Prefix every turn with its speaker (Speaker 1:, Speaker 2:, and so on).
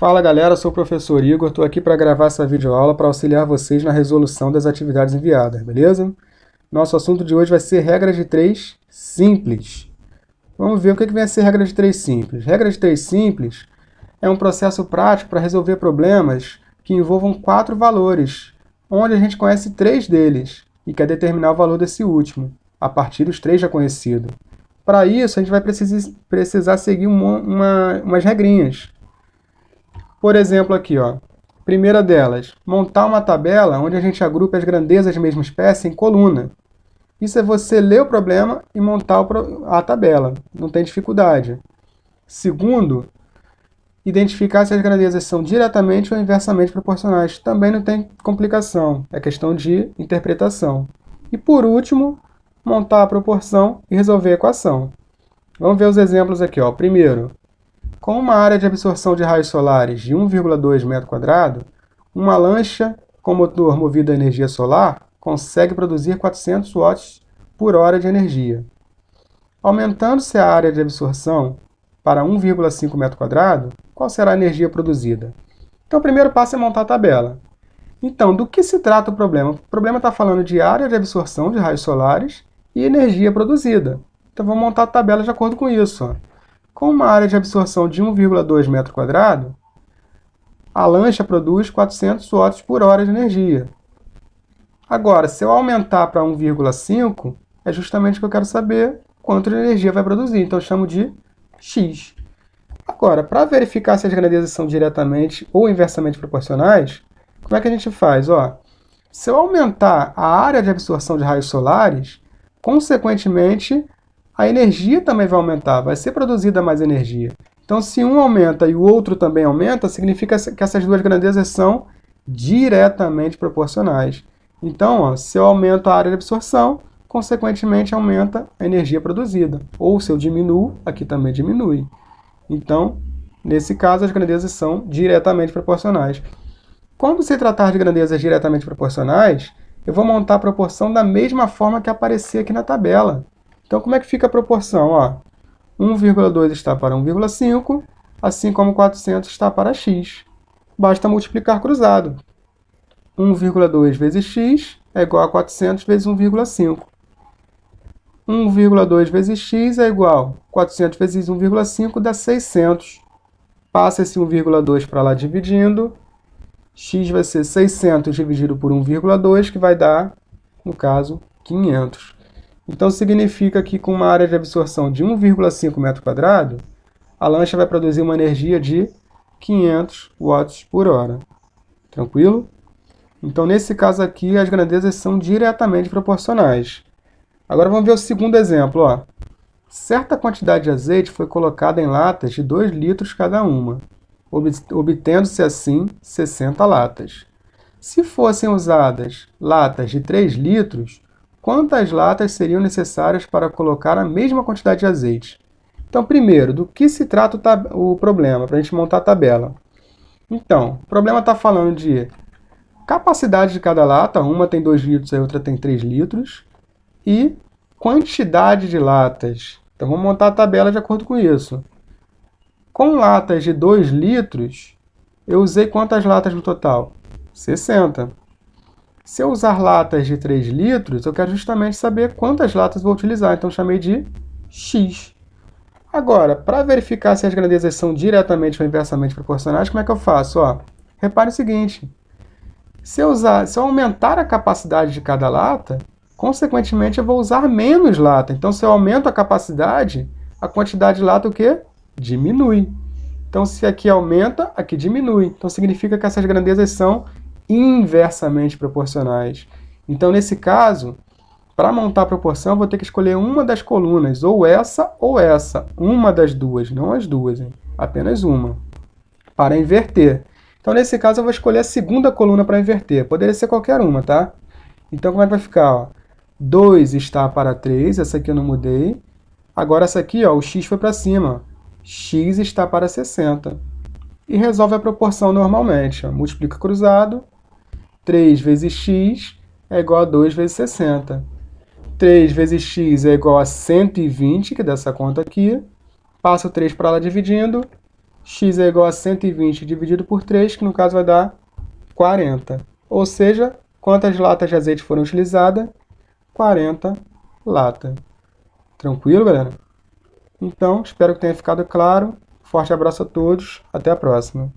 Speaker 1: Fala galera, sou o professor Igor, estou aqui para gravar essa videoaula para auxiliar vocês na resolução das atividades enviadas, beleza? Nosso assunto de hoje vai ser regra de 3 simples. Vamos ver o que vem a ser regra de 3 simples. Regra de 3 simples é um processo prático para resolver problemas que envolvam 4 valores, onde a gente conhece 3 deles e quer determinar o valor desse último, a partir dos 3 já conhecidos. Para isso, a gente vai precisar seguir umas regrinhas. Por exemplo, aqui, ó, primeira delas, montar uma tabela onde a gente agrupa as grandezas de mesma espécie em coluna. Isso é você ler o problema e montar a tabela, não tem dificuldade. Segundo, identificar se as grandezas são diretamente ou inversamente proporcionais. Também não tem complicação, é questão de interpretação. E por último, montar a proporção e resolver a equação. Vamos ver os exemplos aqui, ó. Primeiro, com uma área de absorção de raios solares de 1,2 m², uma lancha com motor movido a energia solar consegue produzir 400 watts por hora de energia. Aumentando-se a área de absorção para 1,5 m², qual será a energia produzida? Então, o primeiro passo é montar a tabela. Então, do que se trata o problema? O problema está falando de área de absorção de raios solares e energia produzida. Então, vamos montar a tabela de acordo com isso, ó. Com uma área de absorção de 1,2 m², a lancha produz 400 watts por hora de energia. Agora, se eu aumentar para 1,5, é justamente o que eu quero saber quanto de energia vai produzir. Então, eu chamo de X. Agora, para verificar se as grandezas são diretamente ou inversamente proporcionais, como é que a gente faz? Ó, se eu aumentar a área de absorção de raios solares, consequentemente, a energia também vai aumentar, vai ser produzida mais energia. Então, se um aumenta e o outro também aumenta, significa que essas duas grandezas são diretamente proporcionais. Então, ó, se eu aumento a área de absorção, consequentemente aumenta a energia produzida. Ou se eu diminuo, aqui também diminui. Então, nesse caso, as grandezas são diretamente proporcionais. Quando se tratar de grandezas diretamente proporcionais, eu vou montar a proporção da mesma forma que aparecer aqui na tabela. Então, como é que fica a proporção? Ó, 1,2 está para 1,5, assim como 400 está para x. Basta multiplicar cruzado. 1,2 vezes x é igual a 400 vezes 1,5. 1,2 vezes x é igual a 400 vezes 1,5 dá 600. Passa esse 1,2 para lá dividindo. X vai ser 600 dividido por 1,2, que vai dar, no caso, 500. Então, significa que com uma área de absorção de 1,5 m², a lancha vai produzir uma energia de 500 watts por hora. Tranquilo? Então, nesse caso aqui, as grandezas são diretamente proporcionais. Agora, vamos ver o segundo exemplo. Ó. Certa quantidade de azeite foi colocada em latas de 2 litros cada uma, obtendo-se assim 60 latas. Se fossem usadas latas de 3 litros, quantas latas seriam necessárias para colocar a mesma quantidade de azeite? Então, primeiro, do que se trata o problema, para a gente montar a tabela? Então, o problema está falando de capacidade de cada lata, uma tem 2 litros, a outra tem 3 litros, e quantidade de latas. Então, vamos montar a tabela de acordo com isso. Com latas de 2 litros, eu usei quantas latas no total? 60. Se eu usar latas de 3 litros, eu quero justamente saber quantas latas vou utilizar. Então, chamei de X. Agora, para verificar se as grandezas são diretamente ou inversamente proporcionais, como é que eu faço? Ó, repare o seguinte. Se eu aumentar a capacidade de cada lata, consequentemente, eu vou usar menos lata. Então, se eu aumento a capacidade, a quantidade de lata o quê? Diminui. Então, se aqui aumenta, aqui diminui. Então, significa que essas grandezas são inversamente proporcionais. Então, nesse caso, para montar a proporção, eu vou ter que escolher uma das colunas, ou essa, uma das duas, não as duas, hein? Apenas uma, para inverter. Então, nesse caso, eu vou escolher a segunda coluna para inverter. Poderia ser qualquer uma, tá? Então, como é que vai ficar? Ó? 2 está para 3, essa aqui eu não mudei. Agora, essa aqui, ó, o x foi para cima. X está para 60. E resolve a proporção normalmente. Ó. Multiplica cruzado. 3 vezes x é igual a 2 vezes 60. 3 vezes x é igual a 120, que dá essa conta aqui. Passa o 3 para lá dividindo. x é igual a 120 dividido por 3, que no caso vai dar 40. Ou seja, quantas latas de azeite foram utilizadas? 40 latas. Tranquilo, galera? Então, espero que tenha ficado claro. Forte abraço a todos. Até a próxima.